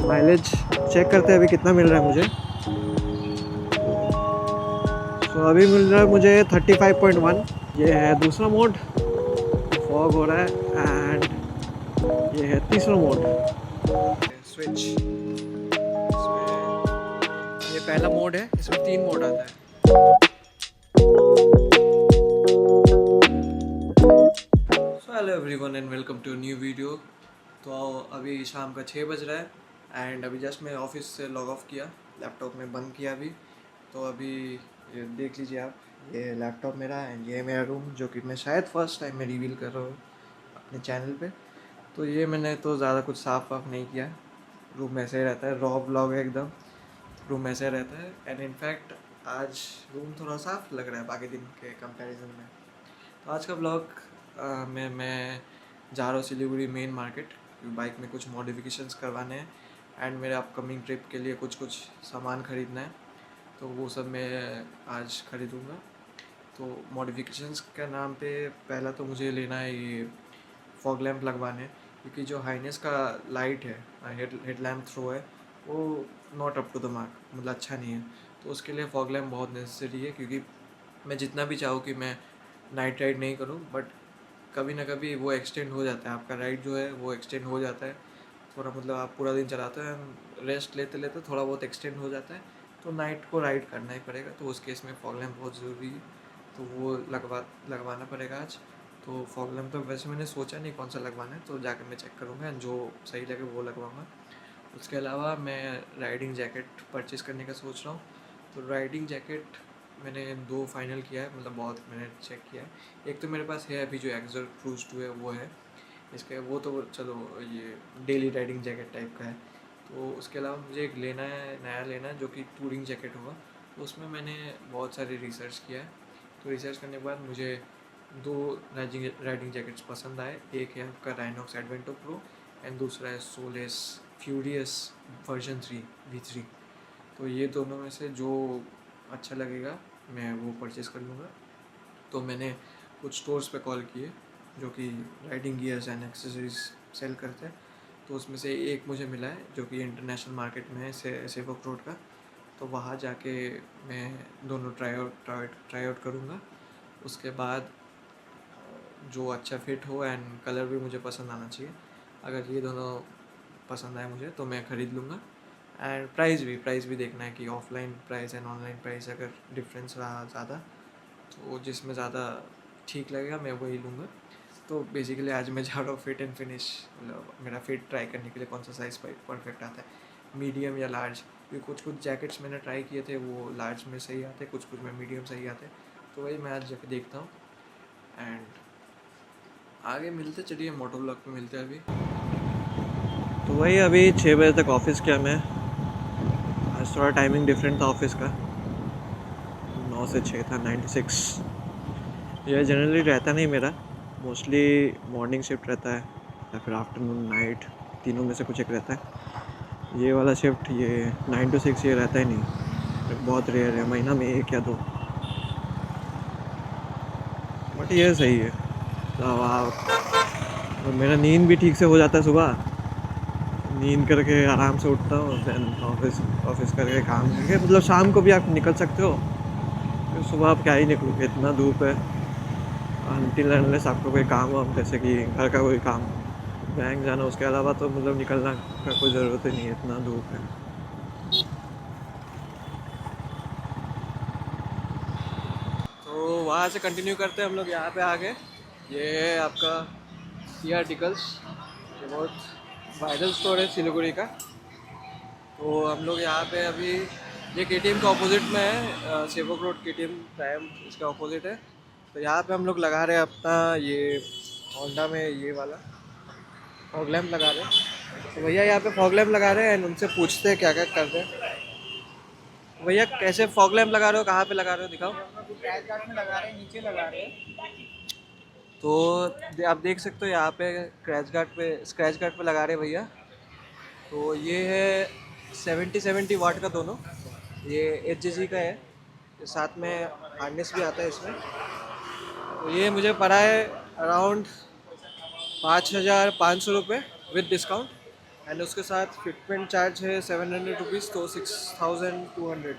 Mileage check करते हैं अभी कितना मिल रहा है मुझे। तो अभी मिल रहा है मुझे 35.1। ये है दूसरा मोड, फॉग हो रहा है। एंड ये है तीसरा मोड, स्विच। इसमें ये पहला मोड है, इसमें 3 मोड आता है। So hello everyone and welcome to new video. तो अभी शाम का 6 बज रहा है एंड अभी जस्ट मैं ऑफिस से लॉग ऑफ किया, लैपटॉप में बंद किया अभी। तो अभी ये देख लीजिए आप, ये लैपटॉप मेरा एंड ये मेरा रूम, जो कि मैं शायद फर्स्ट टाइम मैं रिवील कर रहा हूँ अपने चैनल पे। तो ये मैंने तो ज़्यादा कुछ साफ़ वाफ नहीं किया, रूम ऐसे ही रहता है, रॉ ब्लॉग है एकदम। रूम ऐसे रहता है एंड इनफैक्ट आज रूम थोड़ा साफ़ लग रहा है बाकी दिन के कंपैरिजन में। तो आज का ब्लॉग में मैं जा रहा हूँ सिलीगुड़ी मेन मार्केट, बाइक में कुछ मॉडिफिकेशंस करवाने हैं एंड मेरे अपकमिंग ट्रिप के लिए कुछ कुछ सामान ख़रीदना है। तो वो सब मैं आज ख़रीदूँगा। तो मॉडिफिकेशंस के नाम पे पहला तो मुझे लेना है ये फॉग लैम्प लगवाने, क्योंकि जो हाइनेस का लाइट है, हेड लैम्प थ्रो है, वो not up to the mark, मतलब अच्छा नहीं है। तो उसके लिए फॉग लैम्प बहुत नेसेसरी है, क्योंकि मैं जितना भी चाहूँ कि मैं नाइट राइड नहीं करूँ, बट कभी ना कभी वो एक्सटेंड हो जाता है, आपका राइड जो है वो एक्सटेंड हो जाता है थोड़ा। मतलब आप पूरा दिन चलाते हैं, रेस्ट लेते लेते थोड़ा बहुत एक्सटेंड हो जाता है, तो नाइट को राइड करना ही पड़ेगा। तो उस केस में फॉग लैम्प बहुत ज़रूरी है, तो वो लगवाना पड़ेगा आज। तो फॉग लैम्प तो वैसे मैंने सोचा नहीं कौन सा लगवाना है, तो जाकर मैं चेक करूँगा, जो सही लगे वो लगवाऊँगा। उसके अलावा मैं राइडिंग जैकेट परचेज़ करने का सोच रहा हूँ। तो राइडिंग जैकेट मैंने 2 फाइनल किया है, मतलब बहुत मैंने चेक किया है। एक तो मेरे पास है अभी जो एक्सर क्रूज 2 है वो है, इसके वो तो चलो ये डेली राइडिंग जैकेट टाइप का है। तो उसके अलावा मुझे एक लेना है, नया लेना है, जो कि टूरिंग जैकेट होगा। तो उसमें मैंने बहुत सारी रिसर्च किया है। तो रिसर्च करने के बाद मुझे 2 राइडिंग जैकेट्स पसंद आए। एक है आपका राइनॉक्स एडवेंटो प्रो एंड दूसरा है सोलेस फ्यूरियस वर्जन 3 V3। तो ये दोनों में से जो अच्छा लगेगा मैं वो परचेज़ कर लूँगा। तो मैंने कुछ स्टोर्स पे कॉल किए जो कि riding gears and accessories sell करते हैं। तो उसमें से एक मुझे मिला है जो कि इंटरनेशनल मार्केट में है, सेवक रोड का। तो वहाँ जाके मैं दोनों ट्राई आउट करूँगा। उसके बाद जो अच्छा फिट हो एंड कलर भी मुझे पसंद आना चाहिए। अगर ये दोनों पसंद आए मुझे तो मैं ख़रीद लूँगा। एंड प्राइस भी देखना है कि offline price and online price अगर डिफरेंस रहा ज़्यादा, तो जिसमें ज़्यादा ठीक लगेगा मैं वही लूँगा। तो बेसिकली आज मैं जा रहा हूँ फिट एंड फिनिश, मतलब मेरा फिट ट्राई करने के लिए कौन सा साइज़ परफेक्ट आता है, मीडियम या लार्ज। क्योंकि कुछ कुछ जैकेट्स मैंने ट्राई किए थे वो लार्ज में सही आते, कुछ कुछ में मीडियम सही आते। तो वही मैं आज जाके देखता हूँ एंड आगे मिलते, चलिए मोटो ब्लॉग पे मिलते हैं अभी। तो वही अभी 6 बजे तक ऑफिस किया मैं। आज थोड़ा टाइमिंग डिफरेंट था ऑफिस का, 9 से 6 था, 9 to 6। ये जनरली रहता नहीं मेरा, मोस्टली मॉर्निंग शिफ्ट रहता है या फिर आफ्टरनून नाइट, तीनों में से कुछ एक रहता है। ये वाला शिफ्ट ये 9 to 6 ये रहता ही नहीं, बहुत रेयर है, महीना में 1 या 2। बट ये सही है। तो और मेरा नींद भी ठीक से हो जाता है सुबह, नींद करके आराम से उठता हूँ, देन ऑफिस करके काम करके, मतलब शाम को भी आप निकल सकते हो। फिर सुबह आप क्या ही निकलोगे, इतना धूप है। अनटिल अनलेस आपको कोई काम हो, जैसे कि घर का कोई काम, बैंक जाना, उसके अलावा तो मतलब निकलना का कोई ज़रूरत ही नहीं है, इतना धूप है। तो वहाँ से कंटिन्यू करते हैं हम लोग यहाँ पे आ गए। ये है आपका सी आर्टिकल्स, ये बहुत वायरल स्टोर है सिलीगुड़ी का। तो हम लोग यहाँ पे अभी, ये KTM का ऑपोजिट में है, सेवक रोड KTM प्राइम इसका ऑपोजिट है। तो यहाँ पे हम लोग लगा रहे हैं अपना ये होंडा में ये वाला फॉग लैम्प लगा रहे हैं। तो भैया यहाँ पे फॉग लैम्प लगा रहे हैं एंड उनसे पूछते हैं क्या क्या करते हैं। भैया कैसे फॉग लैम्प लगा रहे हो, कहाँ पे लगा रहे हो, दिखाओ। क्रैश गार्ड में लगा रहे हैं, नीचे लगा रहे हैं। तो आप देख सकते हो यहाँ पे स्क्रैच गार्ड पे लगा रहे हैं भैया। तो ये है 70-70 वाट का दोनों, ये HG का है। ये साथ में हार्नेस भी आता है इसमें। तो ये मुझे पड़ा है अराउंड 5,500 रुपये विद डिस्काउंट। एंड उसके साथ फिटमेंट चार्ज है 700 रुपीज़, तो 6200।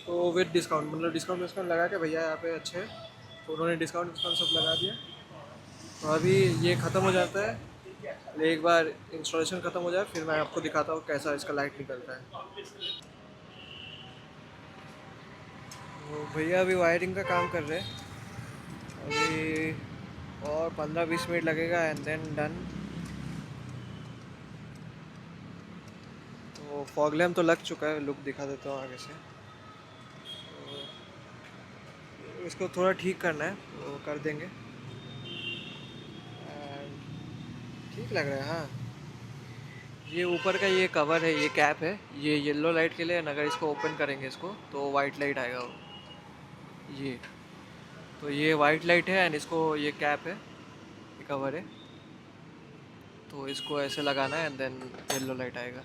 तो विद डिस्काउंट, मतलब डिस्काउंट लगा के भैया यहाँ पे अच्छे, तो उन्होंने डिस्काउंट सब लगा दिया। तो अभी ये ख़त्म हो जाता है, एक बार इंस्टॉलेशन ख़त्म हो जाए फिर मैं आपको दिखाता हूँ कैसा इसका लाइट निकलता है। तो भैया अभी वायरिंग का काम कर रहे हैं, अभी और 15-20 मिनट लगेगा एंड देन डन। तो फॉग लैम्प तो लग चुका है, लुक दिखा देता हूँ आगे से। तो इसको थोड़ा ठीक करना है, तो कर देंगे। एंड ठीक लग रहा है। हाँ, ये ऊपर का ये कवर है, ये कैप है, ये येलो लाइट के लिए, अगर इसको ओपन करेंगे इसको तो वाइट लाइट आएगा ये। तो ये वाइट लाइट है एंड इसको ये कैप है, ये कवर है, तो इसको ऐसे लगाना है एंड देन येलो लाइट आएगा।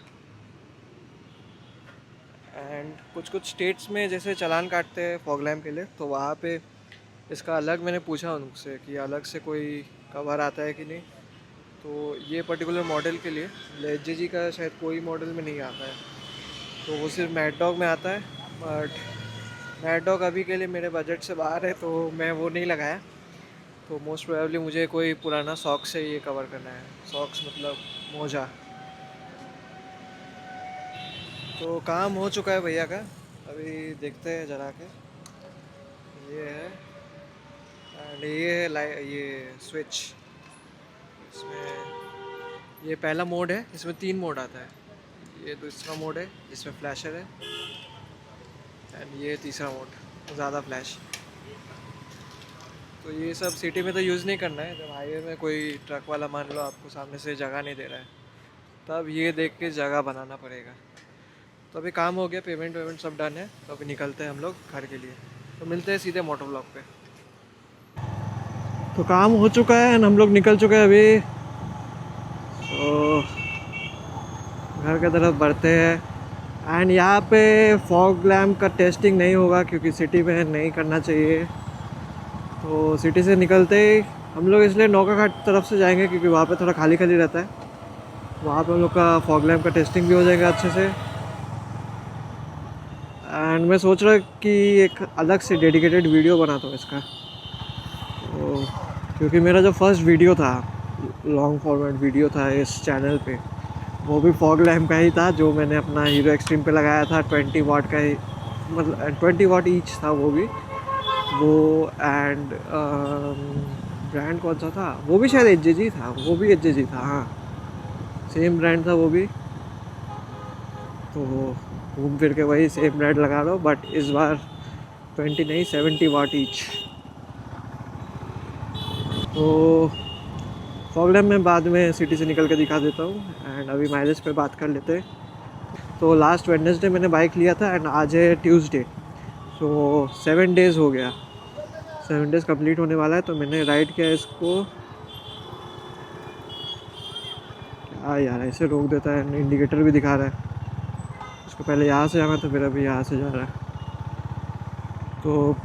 एंड कुछ कुछ स्टेट्स में जैसे चालान काटते हैं फॉग लैम्प के लिए, तो वहाँ पे इसका अलग मैंने पूछा उनसे कि अलग से कोई कवर आता है कि नहीं। तो ये पर्टिकुलर मॉडल के लिए LG का शायद कोई मॉडल में नहीं आता है, तो वो सिर्फ मैड डॉग में आता है। बट मैड डॉग अभी के लिए मेरे बजट से बाहर है, तो मैं वो नहीं लगाया। तो मोस्ट प्रोबेबली मुझे कोई पुराना सॉक्स से ये कवर करना है, सॉक्स मतलब मोजा। तो काम हो चुका है भैया का, अभी देखते हैं जला के। ये है एंड ये है ये स्विच। इसमें ये पहला मोड है, इसमें 3 मोड आता है। ये दूसरा मोड है जिसमें फ्लैशर है, एंड ये तीसरा मोड ज़्यादा फ्लैश। तो ये सब सिटी में तो यूज़ नहीं करना है, जब हाईवे में कोई ट्रक वाला मान लो आपको सामने से जगह नहीं दे रहा है, तब ये देख के जगह बनाना पड़ेगा। तो अभी काम हो गया, पेमेंट सब डन है, तो अभी निकलते हैं हम लोग घर के लिए। तो मिलते हैं सीधे मोटर ब्लॉक पे। तो काम हो चुका है एंड हम लोग निकल चुके हैं अभी। तो घर की तरफ बढ़ते हैं एंड यहाँ पे फॉग लैम्प का टेस्टिंग नहीं होगा क्योंकि सिटी में नहीं करना चाहिए। तो सिटी से निकलते ही हम लोग इसलिए नौका घाट तरफ से जाएंगे क्योंकि वहाँ पे थोड़ा खाली खाली रहता है, वहाँ पे हम लोग का फॉग लैम्प का टेस्टिंग भी हो जाएगा अच्छे से। एंड मैं सोच रहा कि एक अलग से डेडिकेटेड वीडियो बनाता हूँ इसका, तो क्योंकि मेरा जो फर्स्ट वीडियो था, लॉन्ग फॉर्मेट वीडियो था इस चैनल पे, वो भी फॉग लैम्प का ही था, जो मैंने अपना हीरो एक्सट्रीम पे लगाया था। 20 वाट का ही, मतलब 20 वाट ईच था वो भी। वो एंड ब्रांड कौन सा था, वो भी शायद HJG था, वो भी HJG था, हाँ सेम ब्रांड था वो भी। तो घूम फिर के वही सेम ब्रांड लगा लो, बट इस बार 20 नहीं 70 वाट ईच। तो फॉग लैम्प मैं बाद में सिटी से निकल के दिखा देता हूँ एंड अभी माइलेज पे बात कर लेते हैं। तो लास्ट वेडनेसडे मैंने बाइक लिया था एंड आज है ट्यूसडे, तो 7 डेज़ हो गया, 7 डेज़ कंप्लीट होने वाला है। तो मैंने राइड किया इसको, क्या यार ऐसे रोक देता है, इंडिकेटर भी दिखा रहा है। उसको पहले यहाँ से जाना था, फिर अभी यहाँ से जा रहा है। तो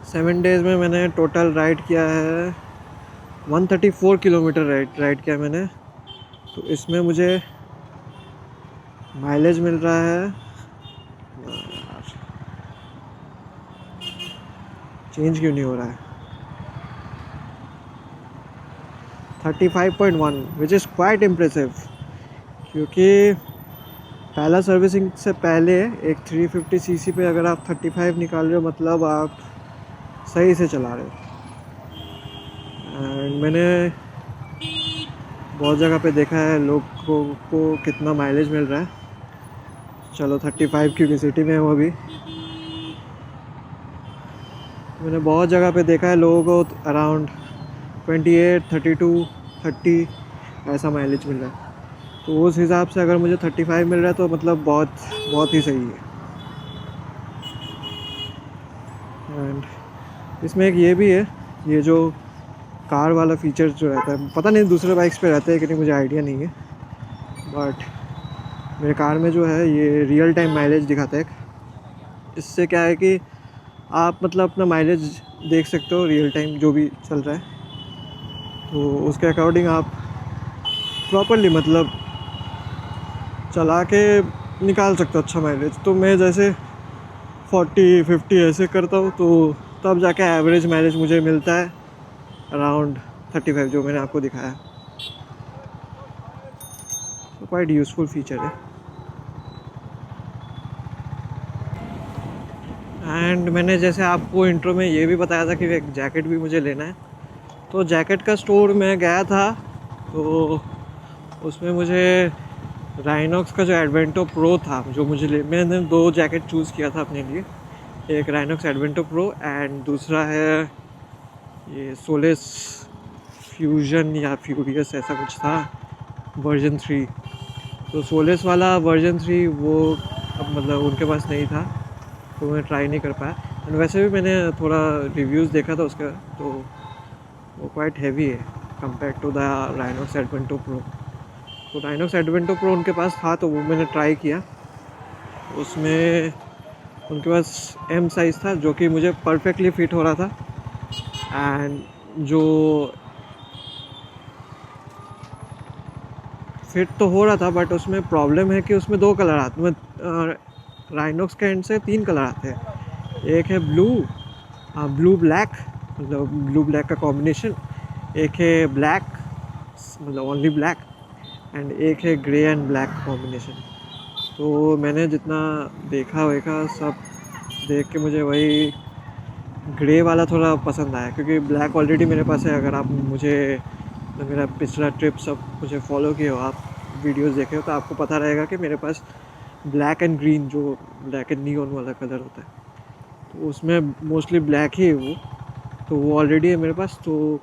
7 डेज़ में मैंने टोटल राइड किया है 134 किलोमीटर राइड किया मैंने। तो इसमें मुझे माइलेज मिल रहा है, चेंज क्यों नहीं हो रहा है, 35.1, विच इज़ क्वाइट इम्प्रेसिव। क्योंकि पहला सर्विसिंग से पहले एक 350 सीसी पे अगर आप 35 निकाल रहे हो, मतलब आप सही से चला रहे हो। एंड मैंने बहुत जगह पे देखा है लोगों को कितना माइलेज मिल रहा है। चलो 35 क्योंकि सिटी में है वो भी, मैंने बहुत जगह पे देखा है लोगों को अराउंड 28, 32, 30 ऐसा माइलेज मिल रहा है। तो उस हिसाब से अगर मुझे 35 मिल रहा है तो मतलब बहुत बहुत ही सही है। एंड इसमें एक ये भी है, ये जो कार वाला फीचर जो रहता है, पता नहीं दूसरे बाइक्स पे रहता है कि नहीं, मुझे आइडिया नहीं है, बट मेरे कार में जो है ये रियल टाइम माइलेज दिखाता है। इससे क्या है कि आप मतलब अपना माइलेज देख सकते हो रियल टाइम जो भी चल रहा है, तो उसके अकॉर्डिंग आप प्रॉपरली मतलब चला के निकाल सकते हो अच्छा माइलेज। तो मैं जैसे 40-50 ऐसे करता हूँ तो तब जाके एवरेज माइलेज मुझे मिलता है अराउंड 35 जो मैंने आपको दिखाया। तो क्वाइट यूज़फुल फीचर है। एंड मैंने जैसे आपको इंट्रो में ये भी बताया था कि एक जैकेट भी मुझे लेना है। तो जैकेट का स्टोर मैं गया था तो उसमें मुझे राइनॉक्स का जो एडवेंटो प्रो था जो मैंने 2 जैकेट चूज़ किया था अपने लिए। एक राइनॉक्स एडवेंटो प्रो एंड दूसरा है ये सोलेस फ्यूजन या फ्यूरियस ऐसा कुछ था वर्जन 3। तो सोलेस वाला वर्जन 3 वो अब मतलब उनके पास नहीं था तो मैं ट्राई नहीं कर पाया। एंड वैसे भी मैंने थोड़ा रिव्यूज़ देखा था उसका तो वो क्वाइट हैवी है compare to the Rhinox Advento Pro. तो राइनॉक्स एडवेंटो प्रो उनके पास था तो वो मैंने ट्राई किया। उसमें उनके पास एम साइज़ था जो कि मुझे परफेक्टली फिट हो रहा था। एंड जो फिट तो हो रहा था बट उसमें प्रॉब्लम है कि उसमें 2 कलर आते हैं। राइनॉक्स के एंड से 3 कलर आते हैं। एक है ब्लू ब्लैक मतलब ब्लू ब्लैक का कॉम्बिनेशन। एक है ब्लैक मतलब ओनली ब्लैक एंड एक है ग्रे एंड ब्लैक कॉम्बिनेशन। तो मैंने जितना देखा सब देख के मुझे वही ग्रे वाला थोड़ा पसंद आया क्योंकि ब्लैक ऑलरेडी मेरे पास है। अगर आप मुझे मेरा पिछला ट्रिप सब मुझे फॉलो किए हो आप वीडियोस देखे हो तो आपको पता रहेगा कि मेरे पास ब्लैक एंड ग्रीन जो ब्लैक एंड नियॉन वाला कलर होता है तो उसमें मोस्टली ब्लैक ही है वो। तो वो ऑलरेडी है मेरे पास तो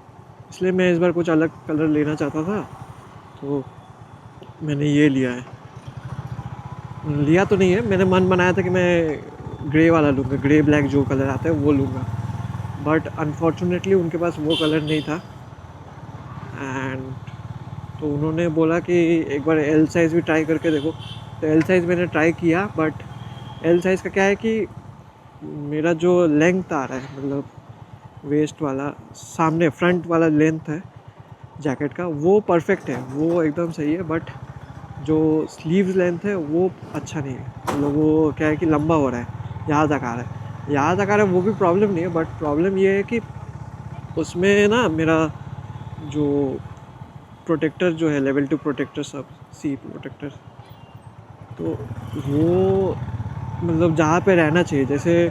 इसलिए मैं इस बार कुछ अलग कलर लेना चाहता था तो मैंने ये लिया तो नहीं है। मैंने मन बनाया था कि मैं ग्रे वाला लूँगा ग्रे ब्लैक जो कलर आता है वो लूँगा बट अनफॉर्चुनेटली उनके पास वो कलर नहीं था। एंड तो उन्होंने बोला कि एक बार एल साइज़ भी ट्राई करके देखो। तो एल साइज़ मैंने ट्राई किया बट एल साइज़ का क्या है कि मेरा जो लेंथ आ रहा है मतलब वेस्ट वाला सामने फ्रंट वाला लेंथ है जैकेट का वो परफेक्ट है वो एकदम सही है बट जो स्लीव्स लेंथ है वो अच्छा नहीं है। मतलब वो क्या है कि लंबा हो रहा है यहाँ तक आ रहा है वो भी प्रॉब्लम नहीं है बट प्रॉब्लम ये है कि उसमें ना मेरा जो प्रोटेक्टर जो है लेवल 2 प्रोटेक्टर सब सी प्रोटेक्टर तो वो मतलब जहाँ पे रहना चाहिए जैसे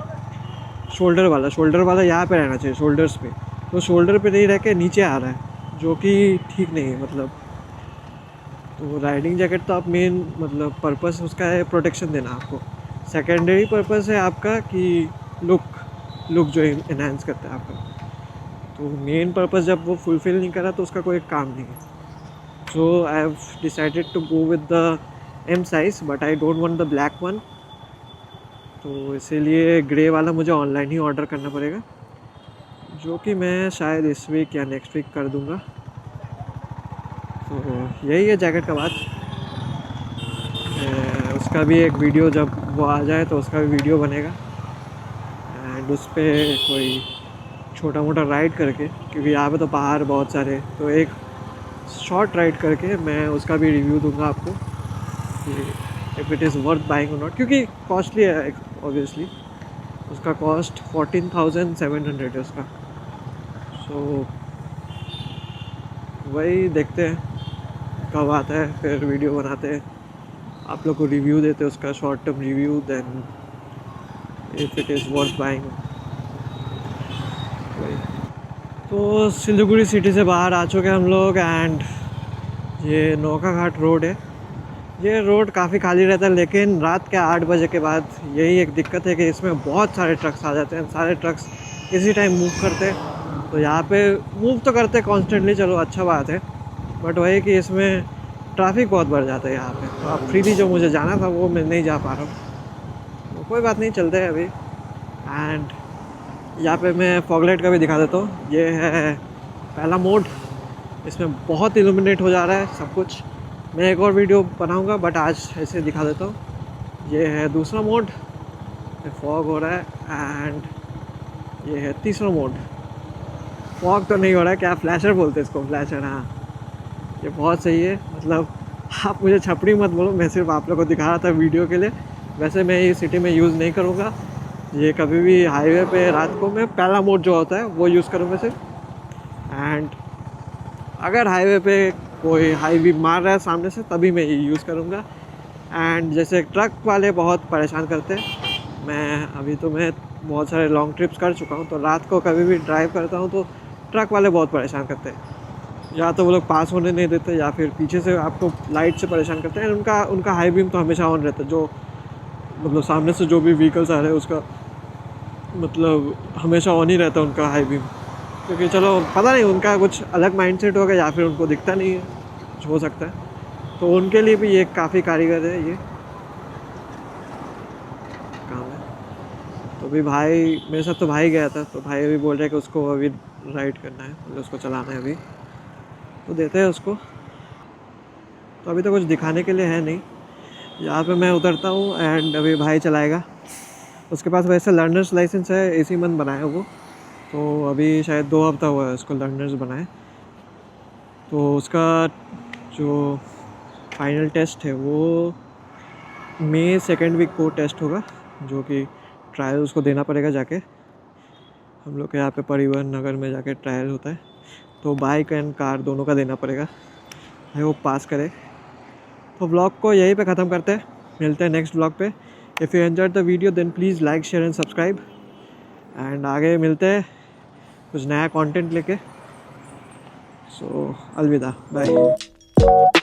शोल्डर वाला यहाँ पे रहना चाहिए शोल्डर्स पे तो शोल्डर पे नहीं रह के नीचे आ रहा है जो कि ठीक नहीं है। मतलब तो राइडिंग जैकेट तो आप मेन मतलब पर्पस उसका है प्रोटेक्शन देना आपको। सेकेंडरी पर्पस है आपका कि लुक जो इन्हांस करता है आपका। तो मेन पर्पस जब वो फुलफिल नहीं करा तो उसका कोई काम नहीं है। So I have decided to go with the M size but I don't want the black one. तो इसीलिए ग्रे वाला मुझे ऑनलाइन ही ऑर्डर करना पड़ेगा जो कि मैं शायद इस वीक या नेक्स्ट वीक कर दूंगा। तो यही है जैकेट का बात। उसका भी एक वीडियो जब वो आ जाए तो उसका भी वीडियो बनेगा एंड उस पर कोई छोटा मोटा राइड करके क्योंकि यहाँ पे तो पहाड़ बहुत सारे तो एक शॉर्ट राइड करके मैं उसका भी रिव्यू दूंगा आपको कि if it is worth buying और नॉट क्योंकि कॉस्टली है ऑब्वियसली। उसका कॉस्ट 14,700 है उसका। सो वही देखते हैं कब आता है फिर वीडियो बनाते हैं आप लोग को रिव्यू देते हैं उसका short term review then if it is worth buying. तो सिलीगुड़ी सिटी से बाहर आ चुके हैं हम लोग एंड ये नौका घाट रोड है। ये रोड काफ़ी खाली रहता है लेकिन रात के 8 बजे के बाद यही एक दिक्कत है कि इसमें बहुत सारे ट्रक्स आ जाते हैं। सारे ट्रक्स किसी टाइम मूव करते हैं तो यहाँ पे मूव तो करते हैं कॉन्स्टेंटली चलो अच्छा बात है बट वही कि इसमें ट्रैफिक बहुत बढ़ जाता है यहाँ पे। तो अब फ्रीली जो मुझे जाना था वो मैं नहीं जा पा रहा हूँ तो कोई बात नहीं चलते हैं अभी। एंड यहाँ पे मैं फॉगलाइट का भी दिखा देता हूँ। ये है पहला मोड इसमें बहुत इल्यूमिनेट हो जा रहा है सब कुछ। मैं एक और वीडियो बनाऊंगा बट आज ऐसे दिखा देता हूँ। ये है दूसरा मोड फॉग हो रहा है एंड ये है तीसरा मोड फॉग तो नहीं हो रहा है क्या फ्लैशर बोलते हैं इसको फ्लैशर। हाँ ये बहुत सही है मतलब आप मुझे छपड़ी मत बोलो, मैं सिर्फ आप लोग को दिखा रहा था वीडियो के लिए। वैसे मैं ये सिटी में यूज़ नहीं करूँगा ये कभी भी। हाईवे पे रात को मैं पहला मोड जो होता है वो यूज़ करूँगा सिर्फ। एंड अगर हाईवे पे कोई हाई बीम मार रहा है सामने से तभी मैं ये यूज़ करूँगा। एंड जैसे ट्रक वाले बहुत परेशान करते हैं, मैं बहुत सारे लॉन्ग ट्रिप्स कर चुका हूँ, तो रात को कभी भी ड्राइव करता हूँ तो ट्रक वाले बहुत परेशान करते हैं। या तो वो लोग पास होने नहीं देते या फिर पीछे से आपको लाइट से परेशान करते हैं। उनका हाई बीम तो हमेशा ऑन रहता है, जो मतलब सामने से जो भी व्हीकल्स आ रहे हैं उसका मतलब हमेशा ऑन ही रहता है उनका हाई बीम। क्योंकि चलो पता नहीं उनका कुछ अलग माइंडसेट होगा या फिर उनको दिखता नहीं है, कुछ हो सकता है। तो उनके लिए भी ये काफ़ी कारीगर है ये काम है। तो अभी भाई मेरे साथ तो भाई गया था, तो भाई अभी बोल रहे हैं कि उसको अभी राइड करना है, मतलब उसको चलाना है अभी, तो देते हैं उसको। तो अभी तो कुछ दिखाने के लिए है नहीं। यहाँ पे मैं उतरता हूँ एंड अभी भाई चलाएगा। उसके पास वैसे लर्नर्स लाइसेंस है, एसी मन बनाया वो, तो अभी शायद 2 हफ्ता हुआ है उसको लर्नर्स बनाए। तो उसका जो फाइनल टेस्ट है वो मई 2nd वीक को टेस्ट होगा, जो कि ट्रायल उसको देना पड़ेगा जाके। हम लोग के यहाँ पे परिवहन नगर में जाके ट्रायल होता है, तो बाइक एंड कार दोनों का देना पड़ेगा। आई होप पास करे। तो व्लॉग को यहीं पे ख़त्म करते हैं, मिलते हैं नेक्स्ट व्लॉग पे। If you enjoyed the video then please like share and subscribe. And आगे मिलते हैं कुछ नया कंटेंट लेके। सो अलविदा, बाय।